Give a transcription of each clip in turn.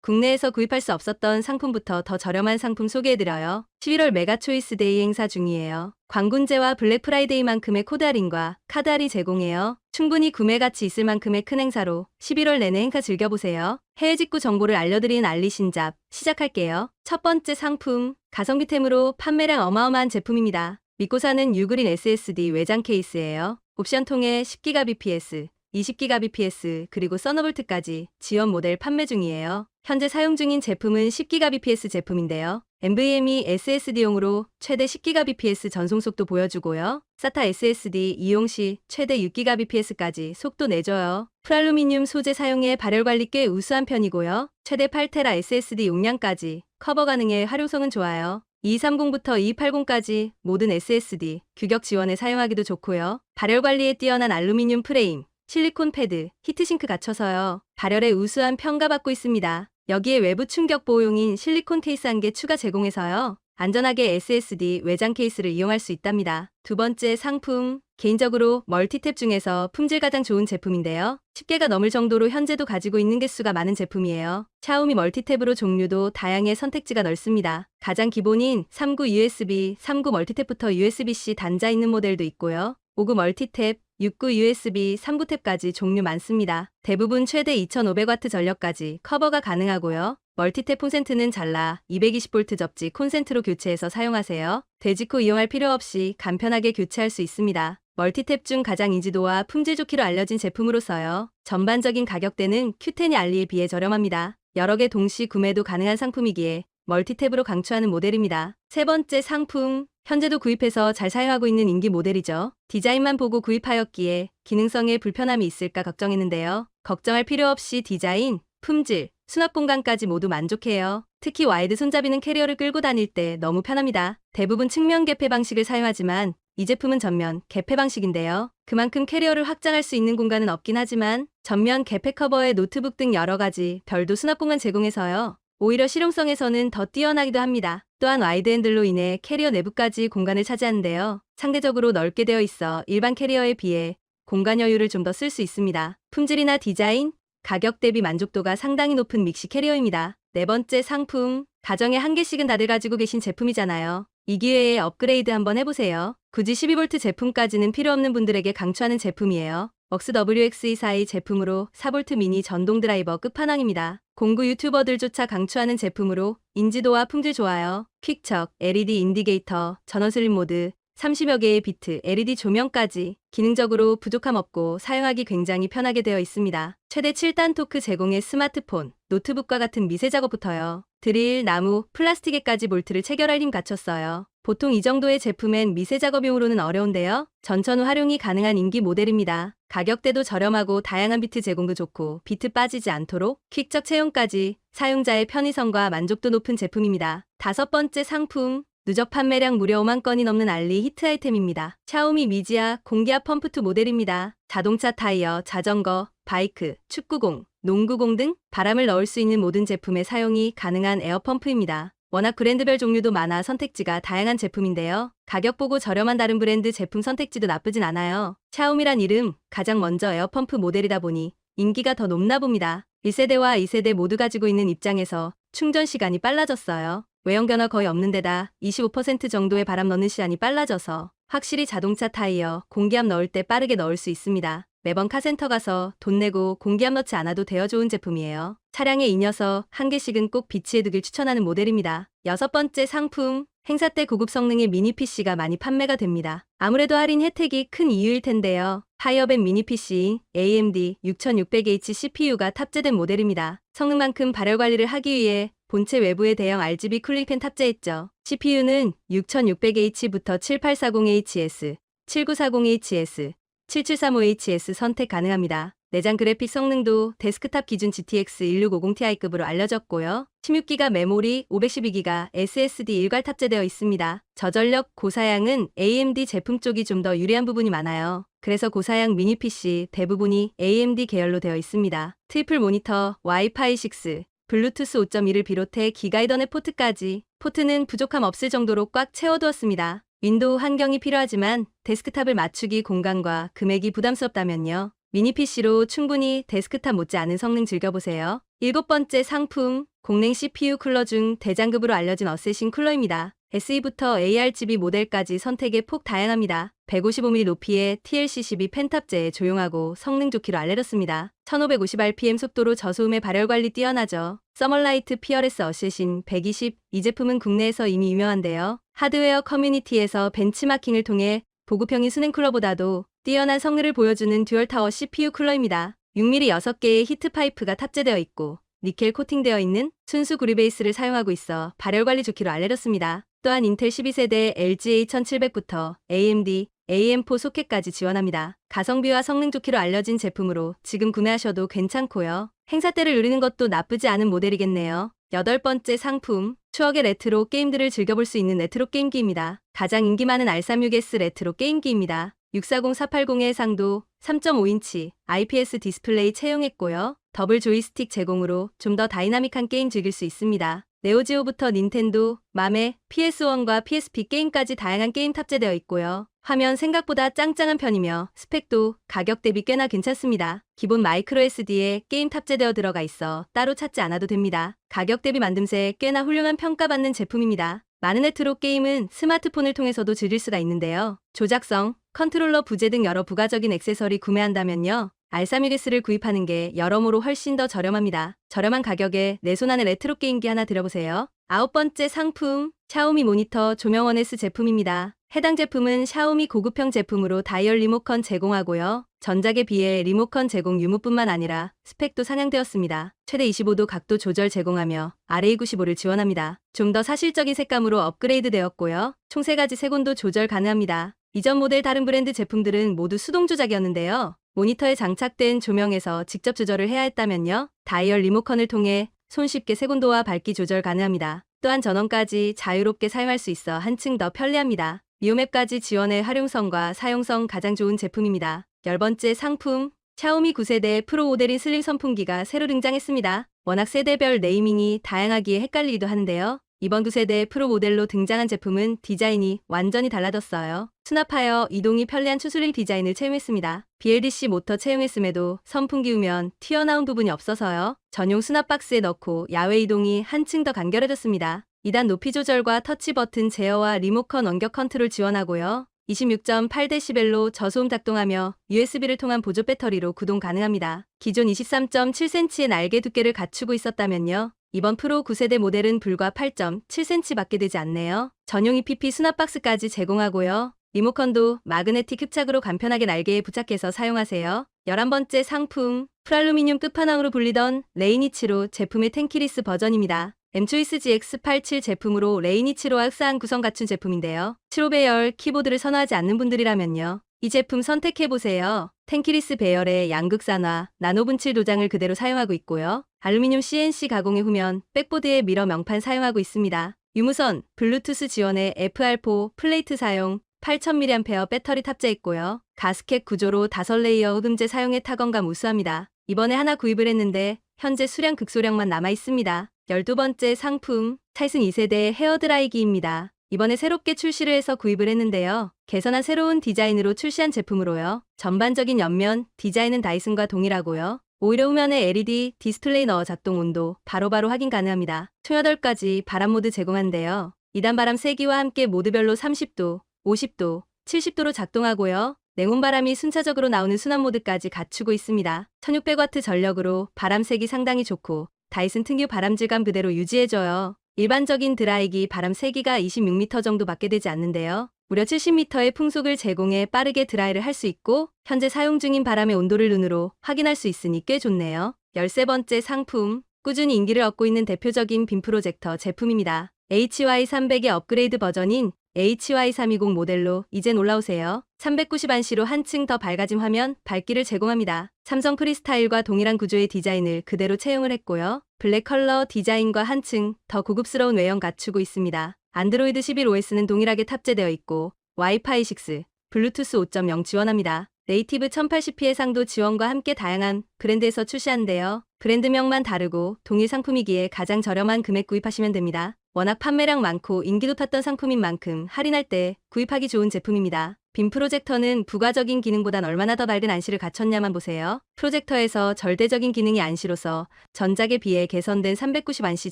국내에서 구입할 수 없었던 상품부터 더 저렴한 상품 소개해드려요. 11월 메가 초이스 데이 행사 중이에요. 광군제와 블랙 프라이데이만큼의 코드 할인과 카드 할인 제공해요. 충분히 구매 가치 있을 만큼의 큰 행사로 11월 내내 행사 즐겨보세요. 해외 직구 정보를 알려드리는 알리신잡 시작할게요. 첫 번째 상품, 가성비템으로 판매량 어마어마한 제품입니다. 믿고 사는 유그린 SSD 외장 케이스예요. 옵션 통해 10기가 BPS, 20기가 BPS 그리고 서너볼트까지 지원 모델 판매 중이에요. 현재 사용 중인 제품은 10기가 BPS 제품인데요. NVMe SSD용으로 최대 10기가 BPS 전송 속도 보여주고요. SATA SSD 이용 시 최대 6기가 BPS까지 속도 내줘요. 프랄루미늄 소재 사용해 발열 관리 꽤 우수한 편이고요. 최대 8테라 SSD 용량까지 커버 가능해 활용성은 좋아요. 230부터 280까지 모든 SSD 규격 지원에 사용하기도 좋고요. 발열 관리에 뛰어난 알루미늄 프레임, 실리콘 패드, 히트싱크 갖춰서요. 발열에 우수한 평가받고 있습니다. 여기에 외부 충격 보호용인 실리콘 케이스 한 개 추가 제공해서요. 안전하게 SSD 외장 케이스를 이용할 수 있답니다. 두 번째 상품, 개인적으로 멀티탭 중에서 품질 가장 좋은 제품인데요. 10개가 넘을 정도로 현재도 가지고 있는 개수가 많은 제품이에요. 샤오미 멀티탭으로 종류도 다양해 선택지가 넓습니다. 가장 기본인 3구 USB, 3구 멀티탭부터 USB-C 단자 있는 모델도 있고요. 5구 멀티탭, 6구 USB 3구 탭까지 종류 많습니다. 대부분 최대 2500W 전력까지 커버가 가능하고요. 멀티탭 콘센트는 잘라 220V 접지 콘센트로 교체해서 사용하세요. 되직후 이용할 필요 없이 간편하게 교체할 수 있습니다. 멀티탭 중 가장 인지도와 품질 좋기로 알려진 제품으로서요. 전반적인 가격대는 Q10이 알리에 비해 저렴합니다. 여러 개 동시 구매도 가능한 상품이기에 멀티탭으로 강추하는 모델입니다. 세 번째 상품, 현재도 구입해서 잘 사용하고 있는 인기 모델이죠. 디자인만 보고 구입하였기에 기능성에 불편함이 있을까 걱정했는데요. 걱정할 필요 없이 디자인, 품질, 수납 공간까지 모두 만족해요. 특히 와이드 손잡이는 캐리어를 끌고 다닐 때 너무 편합니다. 대부분 측면 개폐 방식을 사용하지만 이 제품은 전면 개폐 방식인데요. 그만큼 캐리어를 확장할 수 있는 공간은 없긴 하지만 전면 개폐 커버에 노트북 등 여러 가지 별도 수납 공간 제공해서요. 오히려 실용성에서는 더 뛰어나기도 합니다. 또한 와이드 핸들로 인해 캐리어 내부까지 공간을 차지하는데요. 상대적으로 넓게 되어 있어 일반 캐리어에 비해 공간 여유를 좀 더 쓸 수 있습니다. 품질이나 디자인, 가격 대비 만족도가 상당히 높은 믹시 캐리어입니다. 네 번째 상품, 가정에 한 개씩은 다들 가지고 계신 제품이잖아요. 이 기회에 업그레이드 한번 해보세요. 굳이 12V 제품까지는 필요 없는 분들에게 강추하는 제품이에요. 웍스 WX242 제품으로 4V 미니 전동 드라이버 끝판왕입니다. 공구 유튜버들조차 강추하는 제품으로 인지도와 품질 좋아요. 퀵척, LED 인디게이터, 전원 슬립 모드, 30여 개의 비트, LED 조명까지 기능적으로 부족함 없고 사용하기 굉장히 편하게 되어 있습니다. 최대 7단 토크 제공의 스마트폰, 노트북과 같은 미세 작업부터요. 드릴, 나무, 플라스틱에까지 볼트를 체결할 힘 갖췄어요. 보통 이 정도의 제품엔 미세 작업용으로는 어려운데요. 전천 후 활용이 가능한 인기 모델입니다. 가격대도 저렴하고 다양한 비트 제공도 좋고 비트 빠지지 않도록 퀵적 채용까지 사용자의 편의성과 만족도 높은 제품입니다. 다섯 번째 상품, 누적 판매량 무려 5만 건이 넘는 알리 히트 아이템입니다. 샤오미 미지아 공기압 펌프2 모델입니다. 자동차 타이어, 자전거, 바이크, 축구공, 농구공 등 바람을 넣을 수 있는 모든 제품에 사용이 가능한 에어펌프입니다. 워낙 브랜드별 종류도 많아 선택지가 다양한 제품인데요. 가격 보고 저렴한 다른 브랜드 제품 선택지도 나쁘진 않아요. 샤오미란 이름, 가장 먼저 에어펌프 모델이다 보니 인기가 더 높나 봅니다. 1세대와 2세대 모두 가지고 있는 입장에서 충전 시간이 빨라졌어요. 외형 변화 거의 없는 데다 25% 정도의 바람 넣는 시간이 빨라져서 확실히 자동차 타이어, 공기압 넣을 때 빠르게 넣을 수 있습니다. 매번 카센터 가서 돈 내고 공기압 넣지 않아도 되어 좋은 제품이에요. 차량에 이 녀석 한 개씩은 꼭 비치해 두길 추천하는 모델입니다. 여섯 번째 상품, 행사 때 고급 성능의 미니 PC가 많이 판매가 됩니다. 아무래도 할인 혜택이 큰 이유일 텐데요. 하이어밴 미니 PC AMD 6600H CPU가 탑재된 모델입니다. 성능만큼 발열 관리를 하기 위해 본체 외부에 대형 RGB 쿨링팬 탑재했죠. CPU는 6600H부터 7840HS, 7940HS, 7735HS 선택 가능합니다. 내장 그래픽 성능도 데스크탑 기준 GTX 1650ti급으로 알려졌고요. 16기가 메모리, 512기가 SSD 일괄 탑재되어 있습니다. 저전력, 고사양은 AMD 제품 쪽이 좀 더 유리한 부분이 많아요. 그래서 고사양 미니 PC 대부분이 AMD 계열로 되어 있습니다. 트리플 모니터, 와이파이 6, 블루투스 5.1을 비롯해 기가 이더넷 포트까지 포트는 부족함 없을 정도로 꽉 채워두었습니다. 윈도우 환경이 필요하지만 데스크탑을 맞추기 공간과 금액이 부담스럽다면요. 미니 PC로 충분히 데스크탑 못지않은 성능 즐겨보세요. 7번째 상품, 공랭 CPU 쿨러 중 대장급으로 알려진 어쌔신 쿨러입니다. SE부터 ARGB 모델까지 선택의 폭 다양합니다. 155mm 높이의 TLC12 펜탑재에 조용하고 성능 좋기로 알려졌습니다. 1550rpm 속도로 저소음의 발열 관리 뛰어나죠. 서멀라이트 피어레스 어쌔신 120, 이 제품은 국내에서 이미 유명한데요. 하드웨어 커뮤니티에서 벤치마킹을 통해 보급형인 수냉 쿨러보다도 뛰어난 성능을 보여주는 듀얼타워 CPU 쿨러입니다. 6mm 6개의 히트파이프가 탑재되어 있고 니켈 코팅되어 있는 순수 구리 베이스를 사용하고 있어 발열 관리 좋기로 알려졌습니다. 또한 인텔 12세대 LGA1700부터 AMD, AM4 소켓까지 지원합니다. 가성비와 성능 좋기로 알려진 제품으로 지금 구매하셔도 괜찮고요. 행사 때를 누리는 것도 나쁘지 않은 모델이겠네요. 8번째 상품, 추억의 레트로 게임들을 즐겨볼 수 있는 레트로 게임기입니다. 가장 인기 많은 R36S 레트로 게임기입니다. 640480의 상도 3.5인치 IPS 디스플레이 채용했고요. 더블 조이스틱 제공으로 좀 더 다이나믹한 게임 즐길 수 있습니다. 네오지오부터 닌텐도, 맘에, PS1과 PSP 게임까지 다양한 게임 탑재되어 있고요. 화면 생각보다 짱짱한 편이며 스펙도 가격 대비 꽤나 괜찮습니다. 기본 마이크로 SD에 게임 탑재되어 들어가 있어 따로 찾지 않아도 됩니다. 가격 대비 만듦새 꽤나 훌륭한 평가받는 제품입니다. 많은 레트로 게임은 스마트폰을 통해서도 즐길 수가 있는데요. 조작성, 컨트롤러 부재 등 여러 부가적인 액세서리 구매한다면요. R36S를 구입하는 게 여러모로 훨씬 더 저렴합니다. 저렴한 가격에 내 손 안에 레트로 게임기 하나 들여보세요. 9번째 상품, 샤오미 모니터 조명원 S 제품입니다. 해당 제품은 샤오미 고급형 제품으로 다이얼 리모컨 제공하고요. 전작에 비해 리모컨 제공 유무뿐만 아니라 스펙도 상향되었습니다. 최대 25도 각도 조절 제공하며 RA95를 지원합니다. 좀 더 사실적인 색감으로 업그레이드 되었고요. 총 3가지 색온도 조절 가능합니다. 이전 모델 다른 브랜드 제품들은 모두 수동 조작이었는데요. 모니터에 장착된 조명에서 직접 조절을 해야 했다면요. 다이얼 리모컨을 통해 손쉽게 색온도와 밝기 조절 가능합니다. 또한 전원까지 자유롭게 사용할 수 있어 한층 더 편리합니다. 미오맵까지 지원해 활용성과 사용성 가장 좋은 제품입니다. 10번째 상품, 샤오미 9세대 프로 모델인 슬림 선풍기가 새로 등장했습니다. 워낙 세대별 네이밍이 다양하기에 헷갈리기도 하는데요. 이번 9세대 프로 모델로 등장한 제품은 디자인이 완전히 달라졌어요. 수납하여 이동이 편리한 추슬림 디자인을 채용했습니다. BLDC 모터 채용했음에도 선풍기 후면 튀어나온 부분이 없어서요. 전용 수납 박스에 넣고 야외 이동이 한층 더 간결해졌습니다. 2단 높이 조절과 터치 버튼 제어와 리모컨 원격 컨트롤 지원하고요. 26.8dB로 저소음 작동하며 USB를 통한 보조 배터리로 구동 가능합니다. 기존 23.7cm의 날개 두께를 갖추고 있었다면요. 이번 프로 9세대 모델은 불과 8.7cm밖에 되지 않네요. 전용 EPP 수납 박스까지 제공하고요. 리모컨도 마그네틱 흡착으로 간편하게 날개에 부착해서 사용하세요. 11번째 상품, 프랄루미늄 끝판왕으로 불리던 레이니치로 제품의 텐키리스 버전입니다. M-Choice GX87 제품으로 레이니치로와 흡사한 구성 갖춘 제품인데요. 7호배열 키보드를 선호하지 않는 분들이라면요. 이 제품 선택해보세요. 텐키리스 배열의 양극산화, 나노분칠 도장을 그대로 사용하고 있고요. 알루미늄 CNC 가공의 후면, 백보드에 미러 명판 사용하고 있습니다. 유무선, 블루투스 지원의 FR4 플레이트 사용, 8000mAh 배터리 탑재했고요. 가스켓 구조로 5레이어 흡음재 사용에 타건감 우수합니다. 이번에 하나 구입을 했는데 현재 수량 극소량만 남아 있습니다. 12번째 상품, 타이슨 2세대 헤어드라이기입니다. 이번에 새롭게 출시를 해서 구입을 했는데요. 개선한 새로운 디자인으로 출시한 제품으로요. 전반적인 옆면, 디자인은 다이슨과 동일하고요. 오히려 후면에 LED 디스플레이 넣어 작동 온도 바로바로 확인 가능합니다. 총 8가지 바람 모드 제공한데요. 2단 바람 세기와 함께 모드별로 30도, 50도, 70도로 작동하고요. 냉온바람이 순차적으로 나오는 순환 모드까지 갖추고 있습니다. 1600W 전력으로 바람 세기 상당히 좋고 다이슨 특유 바람 질감 그대로 유지해줘요. 일반적인 드라이기 바람 세기가 26m 정도밖에 되지 않는데요. 무려 70m의 풍속을 제공해 빠르게 드라이를 할 수 있고 현재 사용 중인 바람의 온도를 눈으로 확인할 수 있으니 꽤 좋네요. 13번째 상품, 꾸준히 인기를 얻고 있는 대표적인 빔 프로젝터 제품입니다. HY300의 업그레이드 버전인 HY320 모델로 이젠 올라오세요. 390안시로 한층 더 밝아진 화면, 밝기를 제공합니다. 삼성 프리스타일과 동일한 구조의 디자인을 그대로 채용을 했고요. 블랙 컬러 디자인과 한층 더 고급스러운 외형 갖추고 있습니다. 안드로이드 11OS는 동일하게 탑재되어 있고 와이파이 6, 블루투스 5.0 지원합니다. 네이티브 1080p 해상도 지원과 함께 다양한 브랜드에서 출시한대요. 브랜드명만 다르고 동일 상품이기에 가장 저렴한 금액 구입하시면 됩니다. 워낙 판매량 많고 인기 높았던 상품인 만큼 할인할 때 구입하기 좋은 제품입니다. 빔 프로젝터는 부가적인 기능보단 얼마나 더 밝은 안시를 갖췄냐만 보세요. 프로젝터에서 절대적인 기능이 안시로서 전작에 비해 개선된 390안시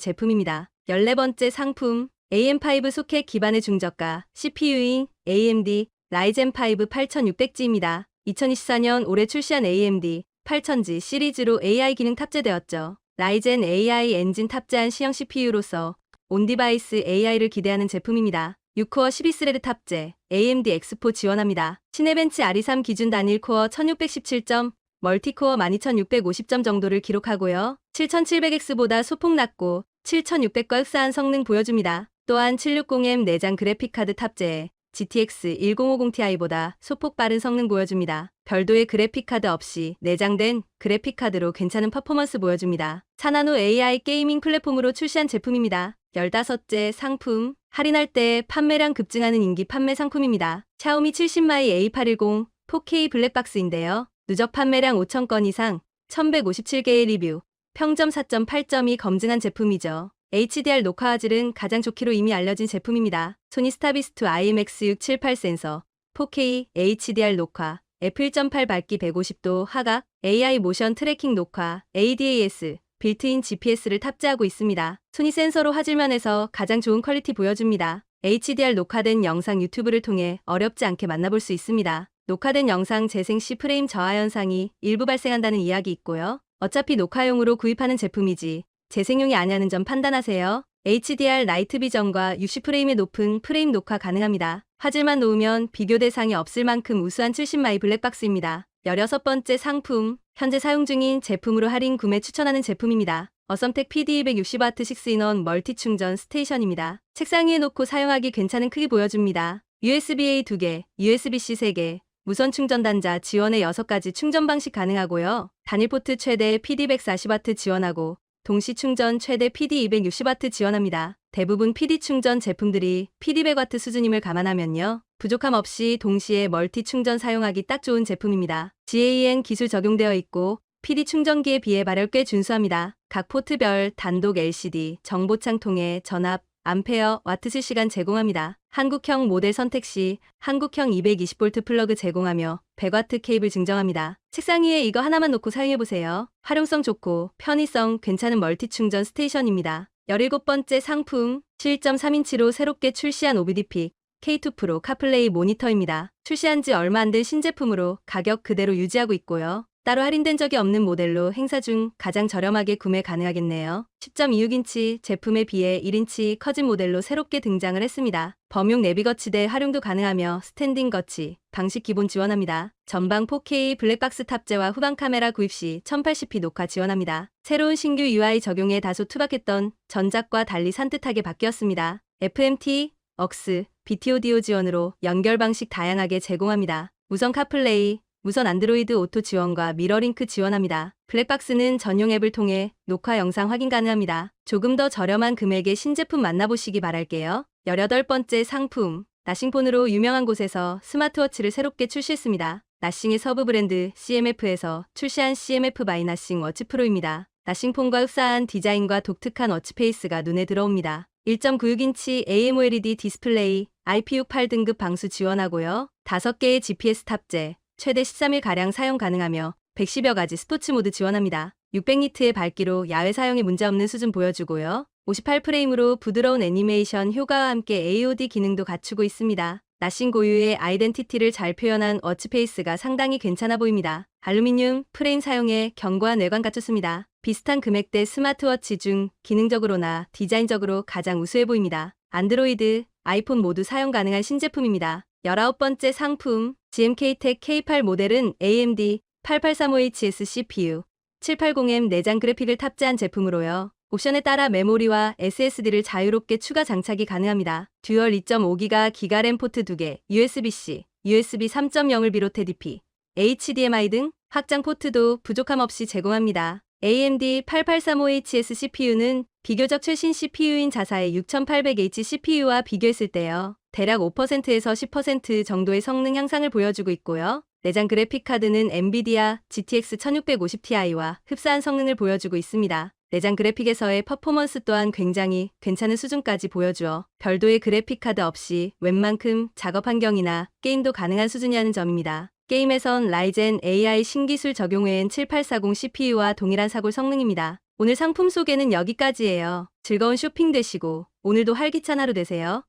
제품입니다. 14번째 상품 AM5 소켓 기반의 중저가 CPU인 AMD 라이젠 5 8600G입니다. 2024년 올해 출시한 AMD 8000G 시리즈로 AI 기능 탑재되었죠. 라이젠 AI 엔진 탑재한 시형 CPU로서 온디바이스 AI를 기대하는 제품입니다. 6코어 12스레드 탑재, AMD X4 지원합니다. 시네벤치 RE3 기준 단일 코어 1617점, 멀티코어 12650점 정도를 기록하고요. 7700X보다 소폭 낮고 7600과 흡사한 성능 보여줍니다. 또한 760M 내장 그래픽카드 탑재에 GTX 1050ti보다 소폭 빠른 성능 보여줍니다. 별도의 그래픽카드 없이 내장된 그래픽카드로 괜찮은 퍼포먼스 보여줍니다. 4나노 AI 게이밍 플랫폼으로 출시한 제품입니다. 15째 상품, 할인할 때 판매량 급증하는 인기 판매 상품입니다. 샤오미 70마이 A810 4K 블랙박스인데요. 누적 판매량 5,000건 이상, 1157개의 리뷰, 평점 4.8점이 검증한 제품이죠. HDR 녹화 화질은 가장 좋기로 이미 알려진 제품입니다. 소니 스타비스트 IMX678 센서, 4K HDR 녹화, f1.8 밝기 150도 화각, AI 모션 트래킹 녹화, ADAS, 빌트인 GPS를 탑재하고 있습니다. 소니 센서로 화질면에서 가장 좋은 퀄리티 보여줍니다. HDR 녹화된 영상 유튜브를 통해 어렵지 않게 만나볼 수 있습니다. 녹화된 영상 재생 시 프레임 저하 현상이 일부 발생한다는 이야기 있고요. 어차피 녹화용으로 구입하는 제품이지 재생용이 아니라는 점 판단하세요. HDR 나이트 비전과 60프레임의 높은 프레임 녹화 가능합니다. 화질만 놓으면 비교 대상이 없을 만큼 우수한 70마이 블랙박스입니다. 16번째 상품, 현재 사용 중인 제품으로 할인 구매 추천하는 제품입니다. 어썸텍 PD260W 6인원 멀티 충전 스테이션입니다. 책상 위에 놓고 사용하기 괜찮은 크기 보여줍니다. USB-A 2개, USB-C 3개, 무선 충전 단자 지원의 6가지 충전 방식 가능하고요. 단일 포트 최대 PD140W 지원하고 동시 충전 최대 PD260W 지원합니다. 대부분 PD 충전 제품들이 PD100W 수준임을 감안하면요. 부족함 없이 동시에 멀티 충전 사용하기 딱 좋은 제품입니다. GAN 기술 적용되어 있고 PD 충전기에 비해 발열 꽤 준수합니다. 각 포트별 단독 LCD 정보창 통해 전압, 암페어, 와트 실시간 제공합니다. 한국형 모델 선택 시 한국형 220V 플러그 제공하며 100W 케이블 증정합니다. 책상 위에 이거 하나만 놓고 사용해보세요. 활용성 좋고 편의성 괜찮은 멀티 충전 스테이션입니다. 17번째 상품, 7.3인치로 새롭게 출시한 OBD-픽 K2 프로 카플레이 모니터입니다. 출시한 지 얼마 안 된 신제품으로 가격 그대로 유지하고 있고요. 따로 할인된 적이 없는 모델로 행사 중 가장 저렴하게 구매 가능하겠네요. 10.26인치 제품에 비해 1인치 커진 모델로 새롭게 등장을 했습니다. 범용 내비 거치대 활용도 가능하며 스탠딩 거치, 방식 기본 지원합니다. 전방 4K 블랙박스 탑재와 후방 카메라 구입 시 1080p 녹화 지원합니다. 새로운 신규 UI 적용에 다소 투박했던 전작과 달리 산뜻하게 바뀌었습니다. FMT, aux, BT 오디오 지원으로 연결 방식 다양하게 제공합니다. 무선 카플레이, 무선 안드로이드 오토 지원과 미러링크 지원합니다. 블랙박스는 전용 앱을 통해 녹화 영상 확인 가능합니다. 조금 더 저렴한 금액의 신제품 만나보시기 바랄게요. 18번째 상품, 나싱폰으로 유명한 곳에서 스마트워치를 새롭게 출시했습니다. 나싱의 서브 브랜드 CMF에서 출시한 CMF 바이 나싱 워치 프로입니다. 나싱폰과 흡사한 디자인과 독특한 워치페이스가 눈에 들어옵니다. 1.96인치 AMOLED 디스플레이, IP68 등급 방수 지원하고요. 5개의 GPS 탑재, 최대 13일가량 사용 가능하며 110여 가지 스포츠 모드 지원합니다. 600니트의 밝기로 야외 사용에 문제없는 수준 보여주고요. 58프레임으로 부드러운 애니메이션 효과와 함께 AOD 기능도 갖추고 있습니다. 나싱 고유의 아이덴티티를 잘 표현한 워치페이스가 상당히 괜찮아 보입니다. 알루미늄 프레임 사용에 견고한 외관 갖췄습니다. 비슷한 금액대 스마트워치 중 기능적으로나 디자인적으로 가장 우수해 보입니다. 안드로이드, 아이폰 모두 사용 가능한 신제품입니다. 19번째 상품, GMK텍 K8 모델은 AMD 8835HS CPU, 780M 내장 그래픽을 탑재한 제품으로요. 옵션에 따라 메모리와 SSD를 자유롭게 추가 장착이 가능합니다. 듀얼 2.5기가 기가램 포트 2개, USB-C, USB 3.0을 비롯해 DP, HDMI 등 확장 포트도 부족함 없이 제공합니다. AMD 8835HS CPU는 비교적 최신 CPU인 자사의 6800H CPU와 비교했을 때요. 대략 5%에서 10% 정도의 성능 향상을 보여주고 있고요. 내장 그래픽카드는 엔비디아 GTX 1650ti와 흡사한 성능을 보여주고 있습니다. 내장 그래픽에서의 퍼포먼스 또한 굉장히 괜찮은 수준까지 보여주어 별도의 그래픽카드 없이 웬만큼 작업 환경이나 게임도 가능한 수준이라는 점입니다. 게임에선 라이젠 AI 신기술 적용 외엔 7840 CPU와 동일한 사골 성능입니다. 오늘 상품 소개는 여기까지예요. 즐거운 쇼핑 되시고 오늘도 활기찬 하루 되세요.